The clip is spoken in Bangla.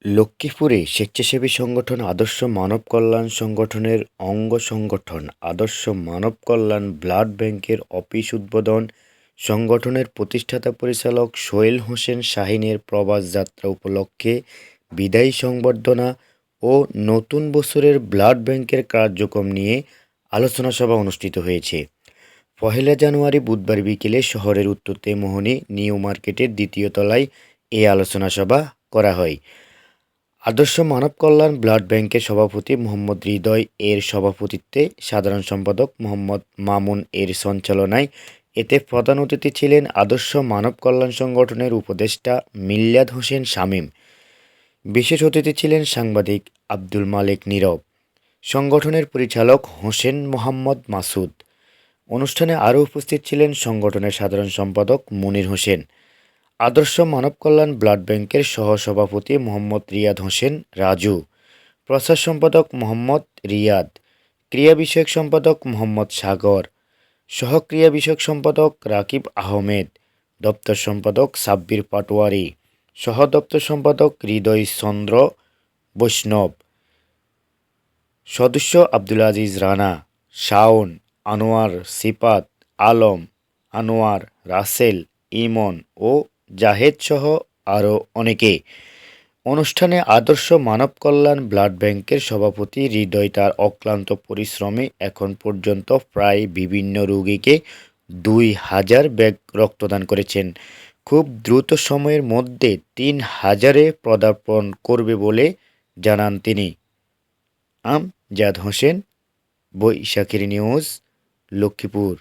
লক্ষ্মীপুরে স্বেচ্ছাসেবী সংগঠন আদর্শ মানব কল্যাণ সংগঠনের অঙ্গ সংগঠন আদর্শ মানব কল্যাণ ব্লাড ব্যাংকের অফিস উদ্বোধন, সংগঠনের প্রতিষ্ঠাতা পরিচালক সোহেল হোসেন শাহীনের প্রবাস যাত্রা উপলক্ষে বিদায়ী সংবর্ধনা ও নতুন বছরের ব্লাড ব্যাংকের কার্যক্রম নিয়ে আলোচনা সভা অনুষ্ঠিত হয়েছে। পহেলা জানুয়ারি বুধবার বিকেলে শহরের উত্তর মোহনী নিউ মার্কেটের দ্বিতীয় তলায় এ আলোচনা সভা করা হয়। আদর্শ মানব কল্যাণ ব্লাড ব্যাংকের সভাপতি মোহাম্মদ হৃদয় এর সভাপতিত্বে, সাধারণ সম্পাদক মোহাম্মদ মামুন এর সঞ্চালনায় এতে প্রধান অতিথি ছিলেন আদর্শ মানব কল্যাণ সংগঠনের উপদেষ্টা মিল্লাদ হোসেন শামীম। বিশেষ অতিথি ছিলেন সাংবাদিক আব্দুল মালেক নীরব, সংগঠনের পরিচালক হোসেন মোহাম্মদ মাসুদ। অনুষ্ঠানে আরও উপস্থিত ছিলেন সংগঠনের সাধারণ সম্পাদক মনির হোসেন, আদর্শ মানব কল্যাণ ব্লাড ব্যাংকের সহসভাপতি মোহাম্মদ রিয়াদ হোসেন রাজু, প্রচার সম্পাদক মোহাম্মদ রিয়াদ, ক্রিয়া বিষয়ক সম্পাদক মোহাম্মদ সাগর, সহক্রিয়া বিষয়ক সম্পাদক রাকিব আহমেদ, দপ্তর সম্পাদক সাব্বির পাটোয়ারি, সহ দপ্তর সম্পাদক হৃদয় চন্দ্র বৈষ্ণব, সদস্য আব্দুল আজিজ রানা, শাওন, আনোয়ার, সিপাত, আলম, আনোয়ার, রাসেল, ইমন ও জাহেদ সহ আরও অনেকে। অনুষ্ঠানে আদর্শ মানব কল্যাণ ব্লাড ব্যাংকের সভাপতি হৃদয় তার অক্লান্ত পরিশ্রমে এখন পর্যন্ত প্রায় বিভিন্ন রোগীকে ২,০০০ ব্যাগ রক্তদান করেছেন। খুব দ্রুত সময়ের মধ্যে ৩,০০০-এ পদার্পণ করবে বলে জানান তিনি। আমজাদ হোসেন, বৈশাখীর নিউজ, লক্ষ্মীপুর।